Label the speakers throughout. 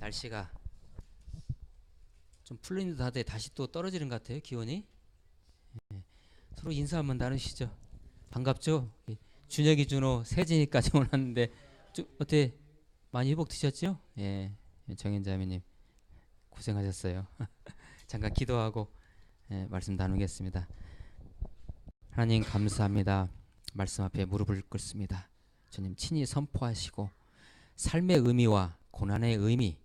Speaker 1: 날씨가 좀 풀린 듯 하되 다시 또 떨어지는 것 같아요. 기온이. 예. 서로 인사 한번 나누시죠. 반갑죠? 예. 준혁이 준호 세진이까지 올랐는데 좀 어때 많이 회복 되셨죠? 예. 정현자매님 고생하셨어요. 잠깐 기도하고 말씀 나누겠습니다. 하나님 감사합니다. 말씀 앞에 무릎을 꿇습니다. 주님 친히 선포하시고 삶의 의미와 고난의 의미가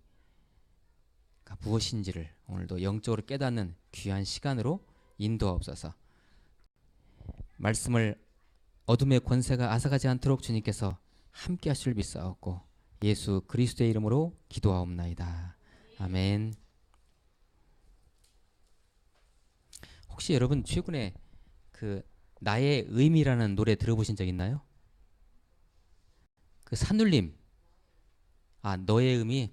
Speaker 1: 무엇인지를 오늘도 영적으로 깨닫는 귀한 시간으로 인도하옵소서. 말씀을 어둠의 권세가 앗아가지 않도록 주님께서 함께 하실 줄 믿사옵고 예수 그리스도의 이름으로 기도하옵나이다. 아멘. 혹시 여러분 최근에 그 나의 의미라는 노래 들어보신 적 있나요? 그 산울림. 너의 의미.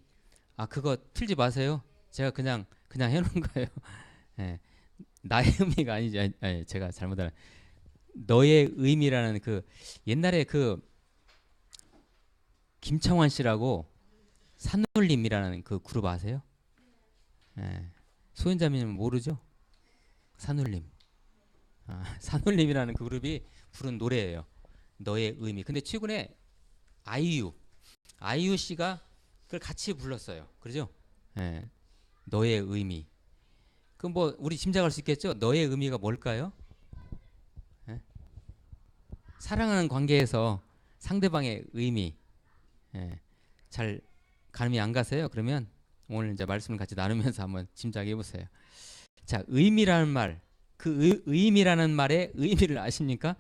Speaker 1: 그거 틀지 마세요. 제가 그냥 해놓은 거예요. 예. 나의 의미가 아니지. 제가 잘못 알아. 너의 의미라는 그 옛날에 그 김창완 씨라고 산울림이라는 그 그룹 아세요? 예. 소연자매님은 모르죠? 산울림. 산울림이라는 그 그룹이 부른 노래예요. 너의 의미. 근데 최근에 아이유 씨가 그걸 같이 불렀어요. 그러죠? 예. 너의 의미. 그럼 뭐 우리 짐작할 수 있겠죠? 너의 의미가 뭘까요? 예? 사랑하는 관계에서 상대방의 의미. 예. 잘 가늠이 안 가세요? 그러면 오늘 이제 말씀을 같이 나누면서 한번 짐작해 보세요. 자, 의미라는 말. 그 의미라는 말의 의미를 아십니까?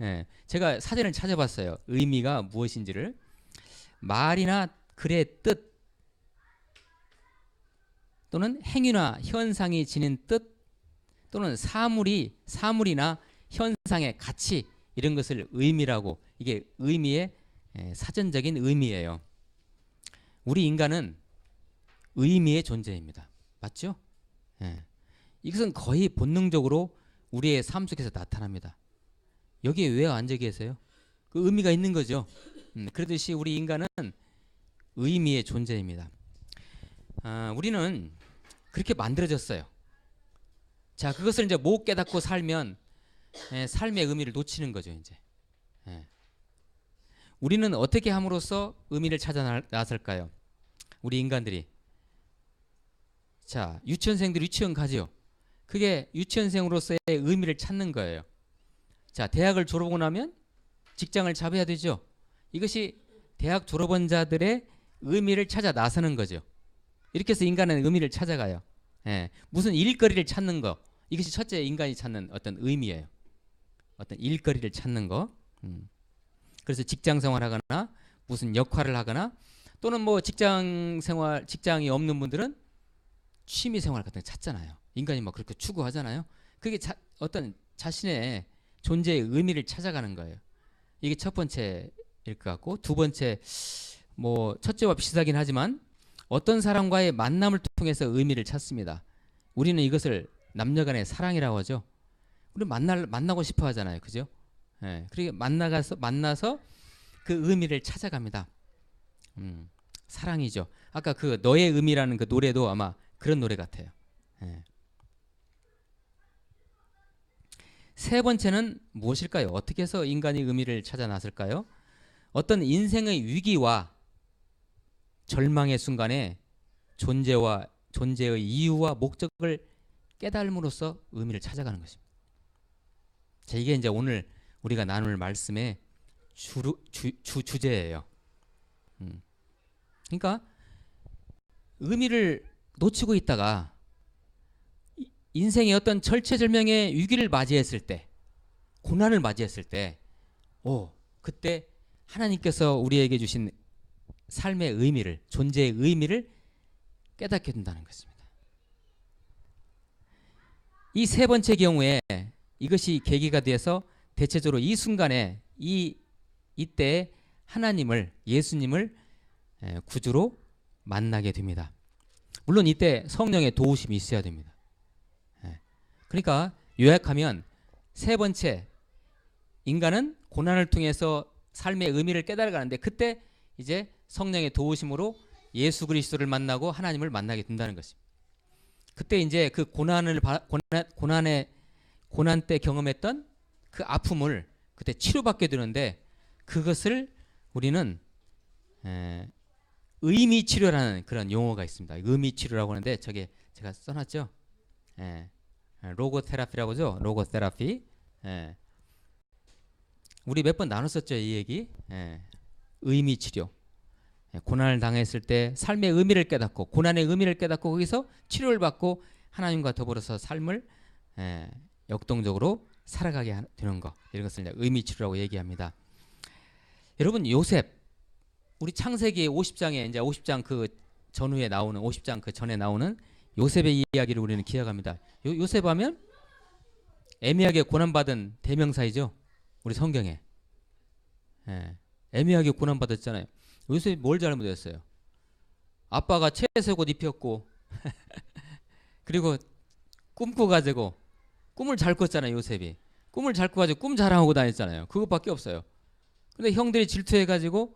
Speaker 1: 예. 제가 사전을 찾아봤어요. 의미가 무엇인지를. 말이나 글의 뜻 또는 행위나 현상이 지닌 뜻 또는 사물이나 현상의 가치 이런 것을 의미라고, 이게 의미의 사전적인 의미예요. 우리 인간은 의미의 존재입니다. 맞죠? 예. 이것은 거의 본능적으로 우리의 삶 속에서 나타납니다. 여기에 왜 앉아 계세요? 그 의미가 있는 거죠. 그러듯이 우리 인간은 의미의 존재입니다. 우리는 그렇게 만들어졌어요. 자, 그것을 이제 못 깨닫고 살면 삶의 의미를 놓치는 거죠, 이제. 우리는 어떻게 함으로써 의미를 찾아 나설까요? 우리 인간들이. 자, 유치원생들 유치원 가죠. 그게 유치원생으로서의 의미를 찾는 거예요. 자, 대학을 졸업하고 나면 직장을 잡아야 되죠. 이것이 대학 졸업한 자들의 의미를 찾아 나서는 거죠. 이렇게 해서 인간은 의미를 찾아가요. 무슨 일거리를 찾는 거. 이것이 첫째 인간이 찾는 어떤 의미예요. 어떤 일거리를 찾는 거. 그래서 직장 생활하거나 무슨 역할을 하거나 또는 뭐 직장이 없는 분들은 취미 생활 같은 거 찾잖아요. 인간이 막 그렇게 추구하잖아요. 그게 어떤 자신의 존재의 의미를 찾아가는 거예요. 이게 첫 번째일 것 같고, 두 번째, 뭐 첫째와 비슷하긴 하지만 어떤 사람과의 만남을 통해서 의미를 찾습니다. 우리는 이것을 남녀간의 사랑이라고 하죠. 우리 만나고 싶어 하잖아요. 그죠? 그러니까 만나서 그 의미를 찾아갑니다. 사랑이죠. 아까 그 너의 의미라는 그 노래도 아마 그런 노래 같아요. 세 번째는 무엇일까요? 어떻게 해서 인간이 의미를 찾아 나설까요? 어떤 인생의 위기와 절망의 순간에 존재의 이유와 목적을 깨달음으로써 의미를 찾아가는 것입니다. 자, 이게 이제 오늘 우리가 나눌 말씀의 주제예요. 그러니까 의미를 놓치고 있다가 인생의 어떤 절체절명의 위기를 맞이했을 때, 고난을 맞이했을 때, 그때 하나님께서 우리에게 주신 삶의 의미를, 존재의 의미를 깨닫게 된다는 것입니다. 이 세 번째 경우에 이것이 계기가 되어서 대체적으로 이 순간에 이때 하나님을, 예수님을 구주로 만나게 됩니다. 물론 이때 성령의 도우심이 있어야 됩니다. 그러니까 요약하면 세 번째, 인간은 고난을 통해서 삶의 의미를 깨달아가는데 그때 이제 성령의 도우심으로 예수 그리스도를 만나고 하나님을 만나게 된다는 것입니다. 그때 이제 그 고난 때 경험했던 그 아픔을 그때 치료받게 되는데, 그것을 우리는 의미 치료라는 그런 용어가 있습니다. 의미 치료라고 하는데 저게 제가 써놨죠. 로고 테라피라고죠. 로고 테라피. 우리 몇 번 나눴었죠, 이 얘기. 의미 치료. 고난을 당했을 때 삶의 의미를 깨닫고, 고난의 의미를 깨닫고 거기서 치료를 받고 하나님과 더불어서 삶을 역동적으로 살아가게 되는 것, 이런 것을 의미 치료라고 얘기합니다. 여러분, 요셉, 우리 창세기 50장에 이제 50장 그 전후에 나오는 50장 그 전에 나오는 요셉의 이야기를 우리는 기억합니다. 요셉 하면 애매하게 고난받은 대명사이죠. 우리 성경에. 애매하게 고난받았잖아요. 요셉이 뭘 잘못했어요? 아빠가 채색 옷 입혔고 그리고 꿈꿔가지고 꿈을 잘 꿨잖아요. 요셉이 꿈을 잘 꿔가지고 꿈 자랑하고 다녔잖아요. 그것밖에 없어요. 근데 형들이 질투해가지고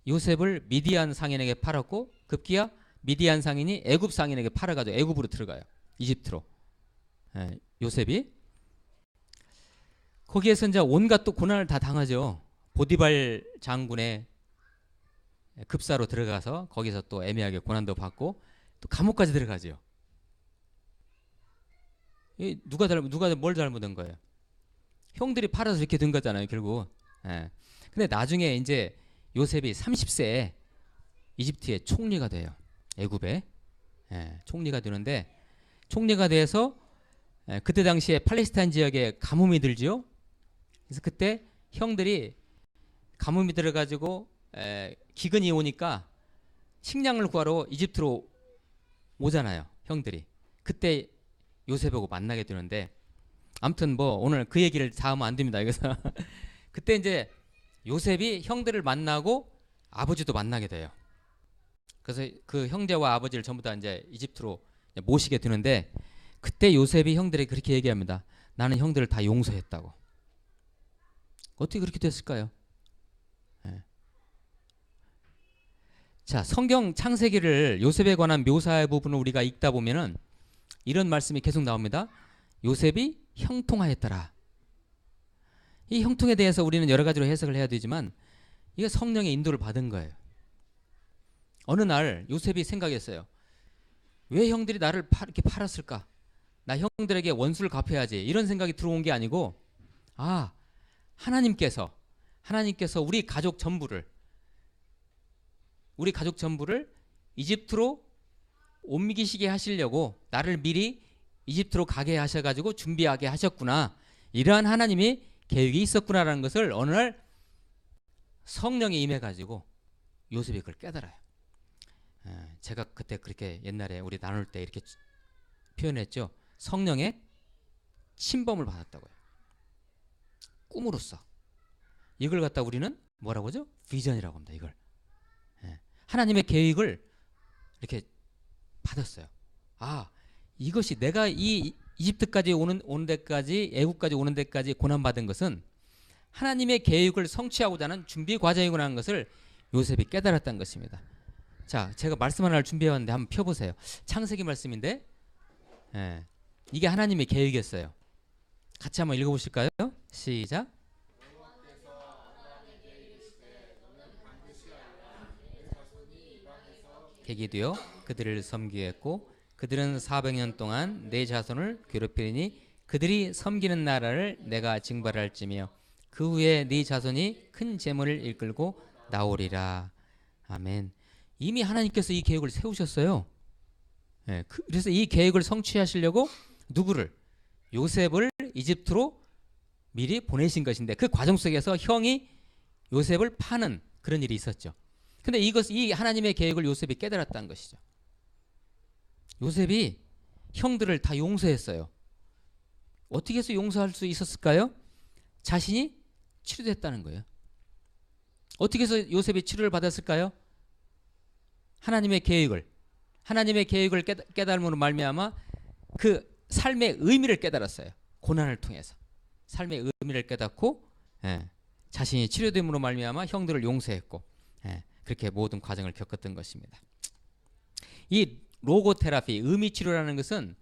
Speaker 1: 요셉을 미디안 상인에게 팔았고, 급기야 미디안 상인이 애굽 상인에게 팔아가지고 애굽으로 들어가요. 이집트로. 요셉이 거기에서 이제 온갖 또 고난을 다 당하죠. 보디발 장군의 급사로 들어가서 거기서 또 애매하게 고난도 받고 또 감옥까지 들어가죠. 누가 뭘 잘못한 거예요? 형들이 팔아서 이렇게 된 거잖아요, 결국. 근데 나중에 이제 요셉이 30세에 이집트의 총리가 돼요. 애굽에. 총리가 되는데, 총리가 돼서 그때 당시에 팔레스타인 지역에 가뭄이 들지요. 그래서 그때 형들이 가뭄이 들어가지고 기근이 오니까 식량을 구하러 이집트로 오잖아요, 형들이. 그때 요셉하고 만나게 되는데, 아무튼 뭐 오늘 그 얘기를 다 하면 안 됩니다. 그래서 그때 이제 요셉이 형들을 만나고 아버지도 만나게 돼요. 그래서 그 형제와 아버지를 전부 다 이제 이집트로 모시게 되는데, 그때 요셉이 형들에게 그렇게 얘기합니다. 나는 형들을 다 용서했다고. 어떻게 그렇게 됐을까요? 자, 성경 창세기를 요셉에 관한 묘사의 부분을 우리가 읽다 보면은 이런 말씀이 계속 나옵니다. 요셉이 형통하였더라. 이 형통에 대해서 우리는 여러 가지로 해석을 해야 되지만, 이게 성령의 인도를 받은 거예요. 어느 날 요셉이 생각했어요. 왜 형들이 나를 이렇게 팔았을까? 나 형들에게 원수를 갚아야지. 이런 생각이 들어온 게 아니고, 하나님께서 우리 가족 전부를 이집트로 옮기시게 하시려고 나를 미리 이집트로 가게 하셔가지고 준비하게 하셨구나. 이러한 하나님이 계획이 있었구나라는 것을 어느 날 성령이 임해가지고 요셉이 그걸 깨달아요. 제가 그때 그렇게 옛날에 우리 나눌 때 이렇게 표현했죠. 성령의 침범을 받았다고요. 꿈으로써. 이걸 갖다 우리는 뭐라고 하죠? 비전이라고 합니다. 이걸. 하나님의 계획을 이렇게 받았어요. 이것이 내가 이 이집트까지 오는 데까지, 애국까지 오는 데까지 고난받은 것은 하나님의 계획을 성취하고자 하는 준비 과정이구나 하는 것을 요셉이 깨달았다는 것입니다. 자, 제가 말씀 하나를 준비해왔는데 한번 펴보세요. 창세기 말씀인데, 이게 하나님의 계획이었어요. 같이 한번 읽어보실까요? 시작. 계기 되어 그들을 섬기게 했고, 그들은 400년 동안 내 자손을 괴롭히니 그들이 섬기는 나라를 내가 징벌할지며 그 후에 네 자손이 큰 재물을 이끌고 나오리라. 아멘. 이미 하나님께서 이 계획을 세우셨어요. 그래서 이 계획을 성취하시려고 누구를? 요셉을 이집트로 미리 보내신 것인데, 그 과정 속에서 형이 요셉을 파는 그런 일이 있었죠. 근데 이 하나님의 계획을 요셉이 깨달았다는 것이죠. 요셉이 형들을 다 용서했어요. 어떻게 해서 용서할 수 있었을까요? 자신이 치료됐다는 거예요. 어떻게 해서 요셉이 치료를 받았을까요? 하나님의 계획을 깨달음으로 말미암아 그 삶의 의미를 깨달았어요. 고난을 통해서 삶의 의미를 깨닫고, 자신이 치료됨으로 말미암아 형들을 용서했고, 그렇게 모든 과정을 겪었던 것입니다. 이 로고테라피, 의미치료라는 것은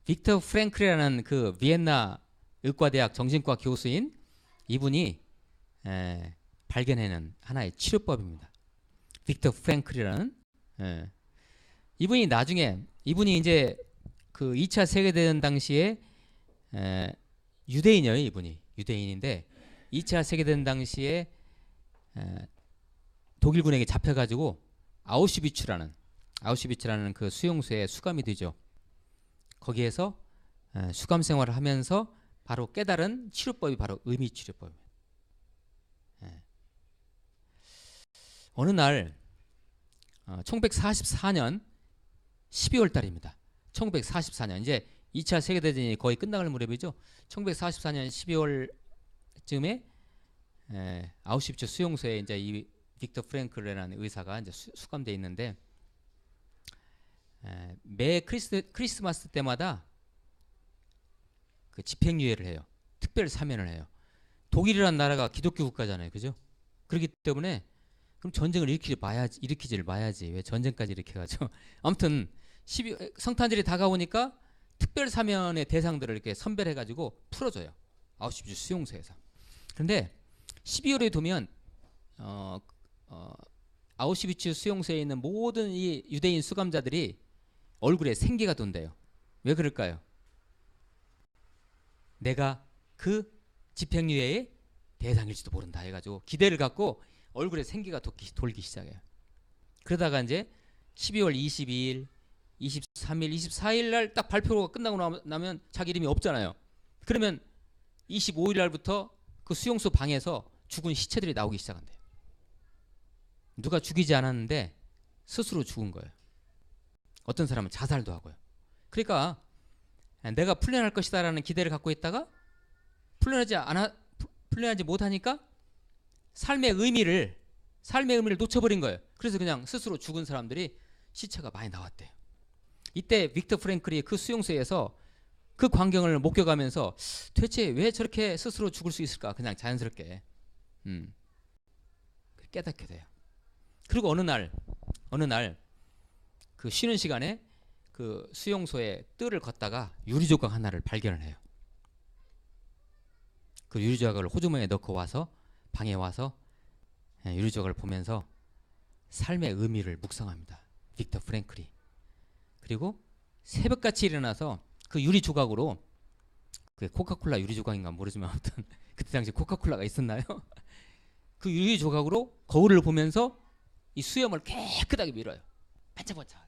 Speaker 1: 빅터 프랭클이라는 그 비엔나 의과대학 정신과 교수인 이분이 발견해낸 하나의 치료법입니다. 빅터 프랭클이라는 이분이 나중에 이분이 이제 그 2차 세계대전 당시에 유대인이에요. 이분이 유대인인데 2차 세계대전 당시에 독일군에게 잡혀가지고 아우슈비츠라는 그 수용소에 수감이 되죠. 거기에서 수감 생활을 하면서 바로 깨달은 치료법이 바로 의미치료법입니다. 어느 날 1944년 12월 달입니다. 1944년 이제 2차 세계대전이 거의 끝나갈 무렵이죠. 1944년 12월쯤에 아우슈비츠 수용소에 이제 이 빅터 프랭클이라는 의사가 이제 수감돼 있는데 매 크리스마스 때마다 그 집행유예를 해요. 특별 사면을 해요. 독일이라는 나라가 기독교 국가잖아요, 그죠? 그렇기 때문에 그럼 전쟁을 일으키질 마야지. 왜 전쟁까지 일으켜가지고 아무튼 성탄절이 다가오니까 특별 사면의 대상들을 이렇게 선별해가지고 풀어줘요. 아우슈비츠 수용소에서. 그런데 12월에 되면 아우슈비츠 수용소에 있는 모든 이 유대인 수감자들이 얼굴에 생기가 돈대요. 왜 그럴까요? 내가 그 집행유예의 대상일지도 모른다 해가지고 기대를 갖고 얼굴에 생기가 돌기 시작해요. 그러다가 이제 12월 22일, 23일, 24일 날 딱 발표가 끝나고 나면 자기 이름이 없잖아요. 그러면 25일 날부터 그 수용소 방에서 죽은 시체들이 나오기 시작한대요. 누가 죽이지 않았는데 스스로 죽은 거예요. 어떤 사람은 자살도 하고요. 그러니까 내가 풀려날 것이다라는 기대를 갖고 있다가 풀려나지 못하니까 삶의 의미를 놓쳐버린 거예요. 그래서 그냥 스스로 죽은 사람들이 시체가 많이 나왔대요. 이때 빅터 프랭클이 그 수용소에서 그 광경을 목격하면서 도대체 왜 저렇게 스스로 죽을 수 있을까? 그냥 자연스럽게 깨닫게 돼요. 그리고 어느 날 그 쉬는 시간에 그 수용소에 뜰을 걷다가 유리조각 하나를 발견을 해요. 그 유리조각을 호주머니에 넣고 와서 방에 와서 유리조각을 보면서 삶의 의미를 묵상합니다. 빅터 프랭클이. 그리고 새벽같이 일어나서 그 유리조각으로, 그게 코카콜라 유리조각인가 모르지만 아무튼 그때 당시 코카콜라가 있었나요? 그 유리조각으로 거울을 보면서 이 수염을 깨끗하게 밀어요. 반짝반짝하게.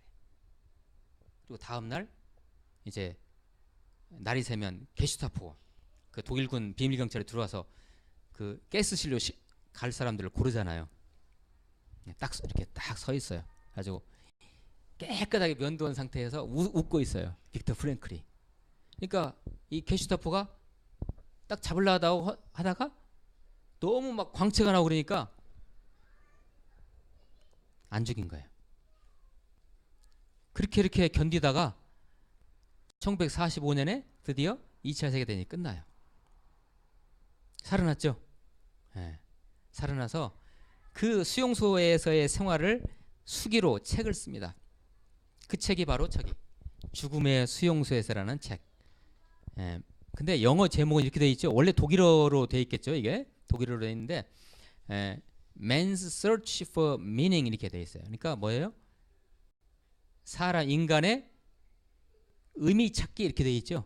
Speaker 1: 그리고 다음날 이제 날이 새면 게슈타포, 그 독일군 비밀경찰이 들어와서 그 가스실로 갈 사람들을 고르잖아요. 딱 이렇게 딱 서 있어요. 가지고 깨끗하게 면도한 상태에서 웃고 있어요. 빅터 프랭클이. 그러니까 이 게슈타포가 딱 잡으려고 하다가 너무 막 광채가 나고 그러니까 안 죽인 거예요. 이렇게 견디다가 1945년에 드디어 2차 세계대전이 끝나요. 살아났죠. 네. 살아나서 그 수용소에서의 생활을 수기로 책을 씁니다. 그 책이 바로 죽음의 수용소에서라는 책. 근데 영어 제목은 이렇게 돼 있죠. 원래 독일어로 돼 있겠죠. 이게 독일어로 돼 있는데 Man's Search for Meaning 이렇게 돼 있어요. 그러니까 뭐예요? 인간의 의미 찾기 이렇게 돼 있죠.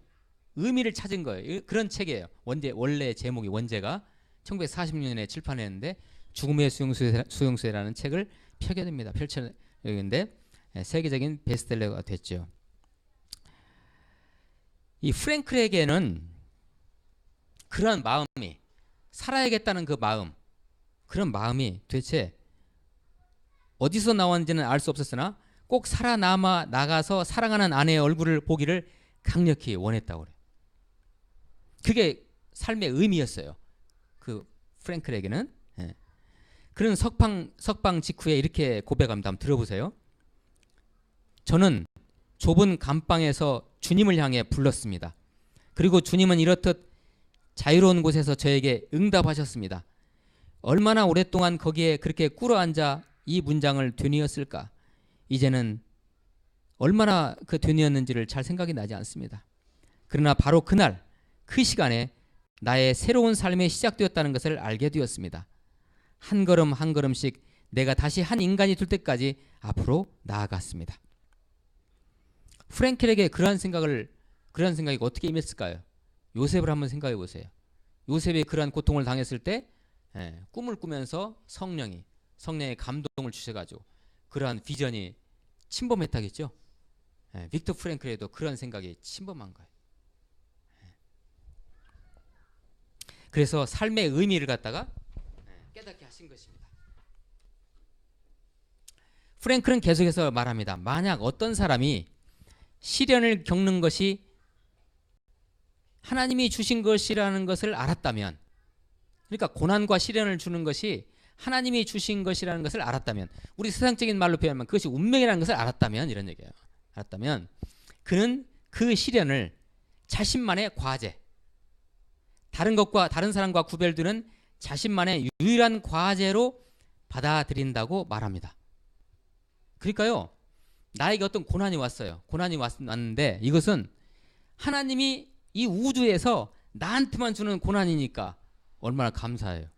Speaker 1: 의미를 찾은 거예요. 그런 책이에요. 원래 제목이 원제가 1946년에 출판했는데 죽음의 수용소라는 책을 펴게 됩니다. 펼쳐내는데 세계적인 베스트셀러가 됐죠. 이 프랭클에게는 그런 마음이, 살아야겠다는 그런 마음이 도대체 어디서 나왔는지는 알 수 없었으나 꼭 살아남아 나가서 사랑하는 아내의 얼굴을 보기를 강력히 원했다고 그래요. 그게 삶의 의미였어요. 그 프랭클에게는. 그런 석방 직후에 이렇게 고백합니다. 한번 들어보세요. 저는 좁은 감방에서 주님을 향해 불렀습니다. 그리고 주님은 이렇듯 자유로운 곳에서 저에게 응답하셨습니다. 얼마나 오랫동안 거기에 그렇게 꿇어앉아 이 문장을 되뇌었을까? 이제는 얼마나 그 되뇌었는지를 잘 생각이 나지 않습니다. 그러나 바로 그날 그 시간에 나의 새로운 삶이 시작되었다는 것을 알게 되었습니다. 한 걸음 한 걸음씩 내가 다시 한 인간이 될 때까지 앞으로 나아갔습니다. 프랭켈에게 그러한 생각이 어떻게 임했을까요? 요셉을 한번 생각해 보세요. 요셉이 그러한 고통을 당했을 때 꿈을 꾸면서 성령의 감동을 주셔가지고 그러한 비전이 침범했다겠죠. 빅터 프랭클에도 그런 생각이 침범한 거예요. 그래서 삶의 의미를 갖다가 깨닫게 하신 것입니다. 프랭클은 계속해서 말합니다. 만약 어떤 사람이 시련을 겪는 것이 하나님이 주신 것이라는 것을 알았다면, 그러니까 고난과 시련을 주는 것이 하나님이 주신 것이라는 것을 알았다면, 우리 세상적인 말로 표현하면 그것이 운명이라는 것을 알았다면, 이런 얘기예요. 알았다면 그는 그 시련을 자신만의 과제, 다른 사람과 구별되는 자신만의 유일한 과제로 받아들인다고 말합니다. 그러니까요, 나에게 어떤 고난이 왔어요. 고난이 왔는데 이것은 하나님이 이 우주에서 나한테만 주는 고난이니까 얼마나 감사해요.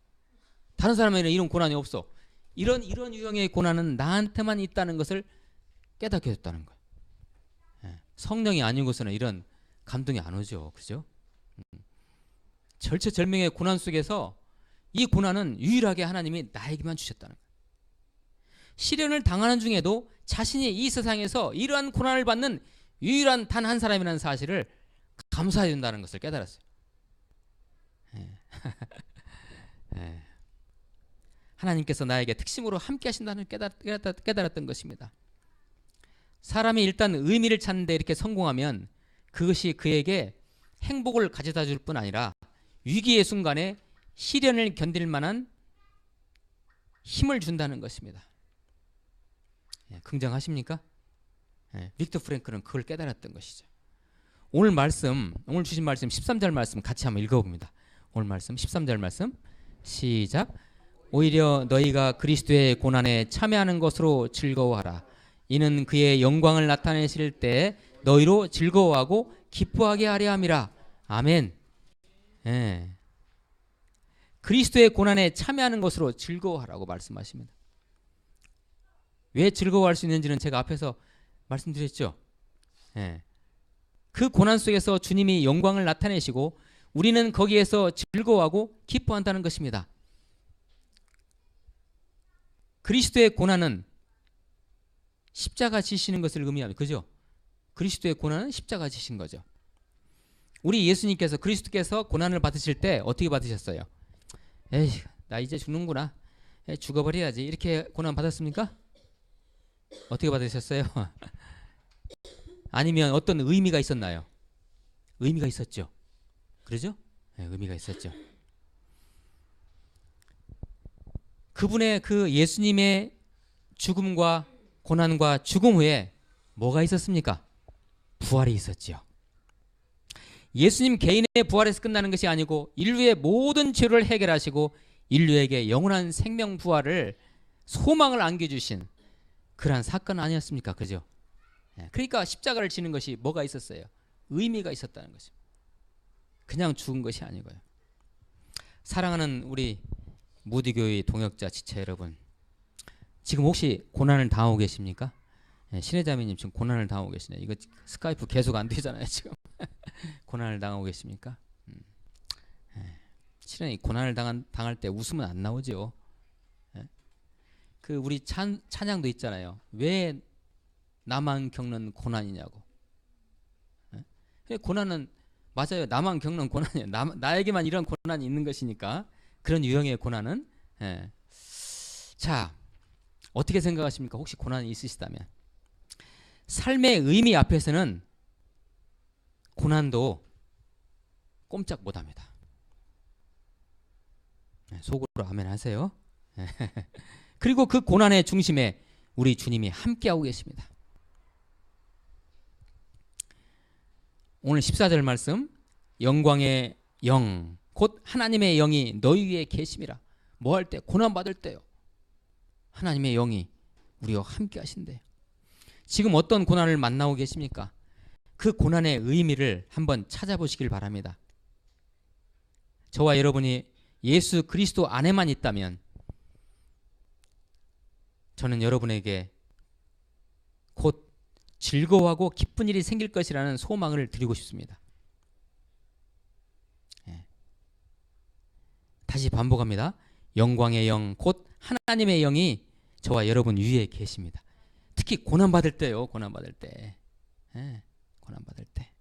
Speaker 1: 다른 사람에게는 이런 고난이 없어. 이런 유형의 고난은 나한테만 있다는 것을 깨닫게 됐다는 거예요. 성령이 아닌 곳에는 이런 감동이 안 오죠. 그죠? 절체절명의 고난 속에서 이 고난은 유일하게 하나님이 나에게만 주셨다는 거예요. 시련을 당하는 중에도 자신이 이 세상에서 이러한 고난을 받는 유일한 단 한 사람이라는 사실을 감사해야 된다는 것을 깨달았어요. 하나님께서 나에게 특심으로 함께 하신다는 깨달았던 것입니다. 사람이 일단 의미를 찾는 데 이렇게 성공하면 그것이 그에게 행복을 가져다 줄 뿐 아니라 위기의 순간에 시련을 견딜 만한 힘을 준다는 것입니다. 긍정하십니까? 빅터 프랭클은 그걸 깨달았던 것이죠. 오늘 주신 말씀 13절 말씀 같이 한번 읽어봅니다. 오늘 말씀 13절 말씀 시작. 오히려 너희가 그리스도의 고난에 참여하는 것으로 즐거워하라. 이는 그의 영광을 나타내실 때 너희로 즐거워하고 기뻐하게 하려 함이라. 아멘. 그리스도의 고난에 참여하는 것으로 즐거워하라고 말씀하십니다. 왜 즐거워할 수 있는지는 제가 앞에서 말씀드렸죠. 그 고난 속에서 주님이 영광을 나타내시고 우리는 거기에서 즐거워하고 기뻐한다는 것입니다. 그리스도의 고난은 십자가 지시는 것을 의미합니다. 그죠? 그리스도의 고난은 십자가 지신 거죠. 우리 예수님께서 그리스도께서 고난을 받으실 때 어떻게 받으셨어요? 에이, 나 이제 죽는구나. 죽어버려야지. 이렇게 고난 받았습니까? 어떻게 받으셨어요? 아니면 어떤 의미가 있었나요? 의미가 있었죠. 그러죠? 의미가 있었죠. 그분의 그 예수님의 죽음과 고난과 죽음 후에 뭐가 있었습니까? 부활이 있었죠. 예수님 개인의 부활에서 끝나는 것이 아니고 인류의 모든 죄를 해결하시고 인류에게 영원한 생명 부활을 소망을 안겨주신 그러한 사건 아니었습니까? 그죠? 그러니까 십자가를 지는 것이 뭐가 있었어요? 의미가 있었다는 것입니다. 그냥 죽은 것이 아니고요. 사랑하는 우리 무디교의 동역자 지체 여러분, 지금 혹시 고난을 당하고 계십니까? 신혜자매님 지금 고난을 당하고 계시네요. 이거 스카이프 계속 안 되잖아요 지금. 고난을 당하고 계십니까? 실은 이 고난을 당할 때 웃으면 안 나오죠. 그 우리 찬양도 있잖아요. 왜 나만 겪는 고난이냐고. 고난은 맞아요. 나만 겪는 고난이에요. 나에게만 이런 고난이 있는 것이니까. 그런 유형의 고난은. 자, 어떻게 생각하십니까? 혹시 고난이 있으시다면. 삶의 의미 앞에서는 고난도 꼼짝 못합니다. 속으로 아멘 하세요. 그리고 그 고난의 중심에 우리 주님이 함께하고 계십니다. 오늘 14절 말씀, 영광의 영 곧 하나님의 영이 너희 위에 계심이라. 뭐 할 때? 고난 받을 때요. 하나님의 영이 우리와 함께 하신대요. 지금 어떤 고난을 만나고 계십니까? 그 고난의 의미를 한번 찾아보시길 바랍니다. 저와 여러분이 예수 그리스도 안에만 있다면 저는 여러분에게 곧 즐거워하고 기쁜 일이 생길 것이라는 소망을 드리고 싶습니다. 다시 반복합니다. 영광의 영, 곧 하나님의 영이 저와 여러분 위에 계십니다. 특히 고난받을 때요. 고난받을 때. 고난받을 때.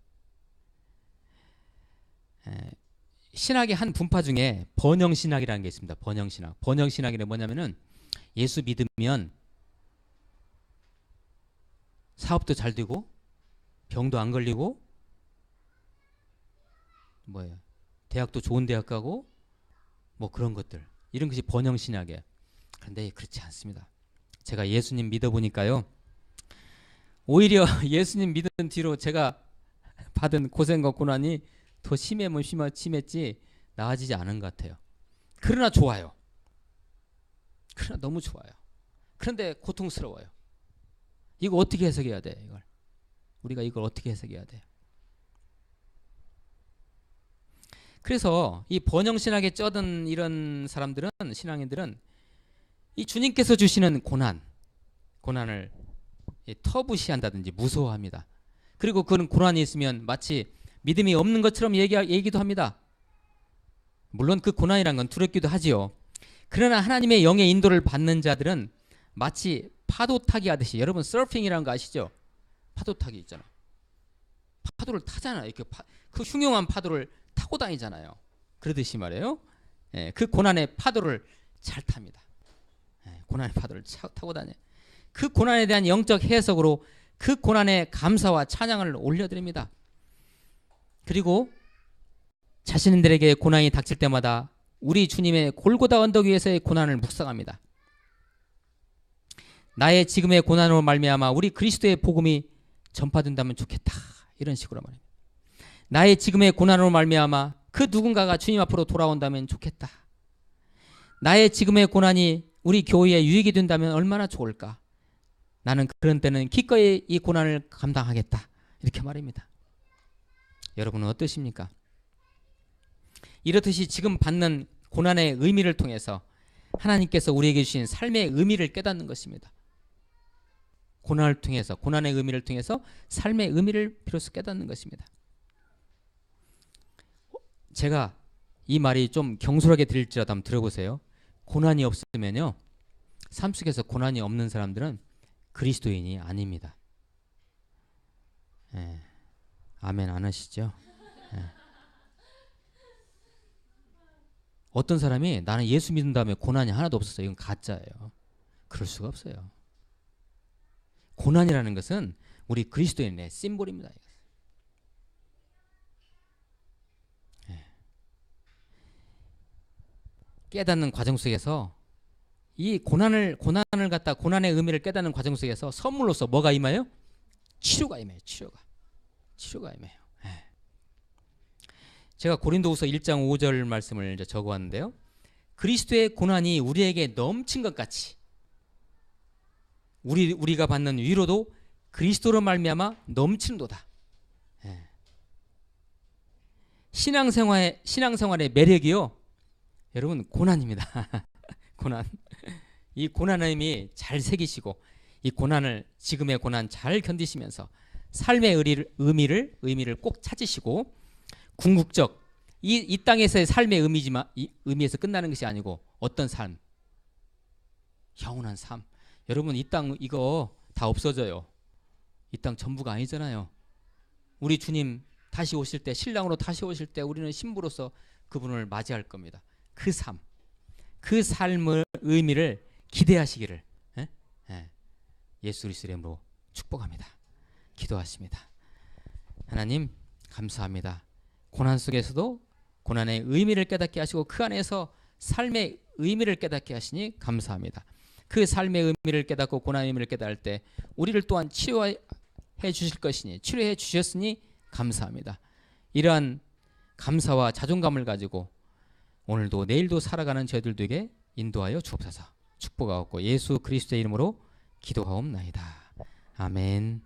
Speaker 1: 신학의 한 분파 중에 번영신학이라는 게 있습니다. 번영신학. 번영신학이 뭐냐면은 예수 믿으면 사업도 잘 되고 병도 안 걸리고 뭐예요? 대학도 좋은 대학 가고 뭐 그런 것들. 이런 것이 번영신학이에요. 그런데 그렇지 않습니다. 제가 예수님 믿어보니까요. 오히려 예수님 믿은 뒤로 제가 받은 고생과 고난이 더 심했지 나아지지 않은 것 같아요. 그러나 좋아요. 그러나 너무 좋아요. 그런데 고통스러워요. 이거 어떻게 해석해야 돼? 이걸 우리가 이걸 어떻게 해석해야 돼? 그래서 이 번영신학에 쩌든 이런 사람들은, 신앙인들은 이 주님께서 주시는 고난을 터부시한다든지 무서워합니다. 그리고 그런 고난이 있으면 마치 믿음이 없는 것처럼 얘기도 합니다. 물론 그 고난이란 건 두렵기도 하지요. 그러나 하나님의 영의 인도를 받는 자들은 마치 파도 타기 하듯이, 여러분 서핑이라는 거 아시죠? 파도 타기 있잖아요. 파도를 타잖아요. 이렇게 그 흉흉한 파도를 타고 다니잖아요. 그러듯이 말이에요. 그 고난의 파도를 잘 탑니다. 고난의 파도를 타고 다녀요. 그 고난에 대한 영적 해석으로 그 고난에 감사와 찬양을 올려드립니다. 그리고 자신들에게 고난이 닥칠 때마다 우리 주님의 골고다 언덕 위에서의 고난을 묵상합니다. 나의 지금의 고난으로 말미암아 우리 그리스도의 복음이 전파된다면 좋겠다. 이런 식으로 말합니다. 나의 지금의 고난으로 말미암아 그 누군가가 주님 앞으로 돌아온다면 좋겠다. 나의 지금의 고난이 우리 교회에 유익이 된다면 얼마나 좋을까. 나는 그런 때는 기꺼이 이 고난을 감당하겠다. 이렇게 말입니다. 여러분은 어떠십니까? 이렇듯이 지금 받는 고난의 의미를 통해서 하나님께서 우리에게 주신 삶의 의미를 깨닫는 것입니다. 고난을 통해서, 고난의 의미를 통해서 삶의 의미를 비로소 깨닫는 것입니다. 제가 이 말이 좀 경솔하게 들릴지라도 한번 들어보세요. 고난이 없으면요, 삶 속에서 고난이 없는 사람들은 그리스도인이 아닙니다. 아멘 안 하시죠? 어떤 사람이 나는 예수 믿은 다음에 고난이 하나도 없었어요. 이건 가짜예요. 그럴 수가 없어요. 고난이라는 것은 우리 그리스도인의 심볼입니다. 깨닫는 과정 속에서 이 고난을 갖다 고난의 의미를 깨닫는 과정 속에서 선물로서 뭐가 임해요? 치료가 임해요. 치료가 임해요. 제가 고린도후서 1장 5절 말씀을 이제 적어왔는데요. 그리스도의 고난이 우리에게 넘친 것 같이 우리가 받는 위로도 그리스도로 말미암아 넘치는도다. 신앙생활의 매력이요, 여러분 고난입니다. 고난. 이 고난의 의미 잘 새기시고 이 고난을, 지금의 고난 잘 견디시면서 삶의 의미를 꼭 찾으시고, 궁극적 이 땅에서의 삶의 의미지만 이 의미에서 끝나는 것이 아니고 어떤 삶? 영원한 삶. 여러분 이 땅 이거 다 없어져요. 이 땅 전부가 아니잖아요. 우리 주님 다시 오실 때, 신랑으로 다시 오실 때 우리는 신부로서 그분을 맞이할 겁니다. 그 삶, 그 삶의 의미를 기대하시기를 예수 그리스도의 이름으로 축복합니다. 기도하십니다. 하나님 감사합니다. 고난 속에서도 고난의 의미를 깨닫게 하시고 그 안에서 삶의 의미를 깨닫게 하시니 감사합니다. 그 삶의 의미를 깨닫고 고난의 의미를 깨달을 때 우리를 또한 치료해 주실 것이니, 치료해 주셨으니 감사합니다. 이러한 감사와 자존감을 가지고 오늘도 내일도 살아가는 저희들에게 인도하여 주옵소서. 축복하옵고 예수 그리스도의 이름으로 기도하옵나이다. 아멘.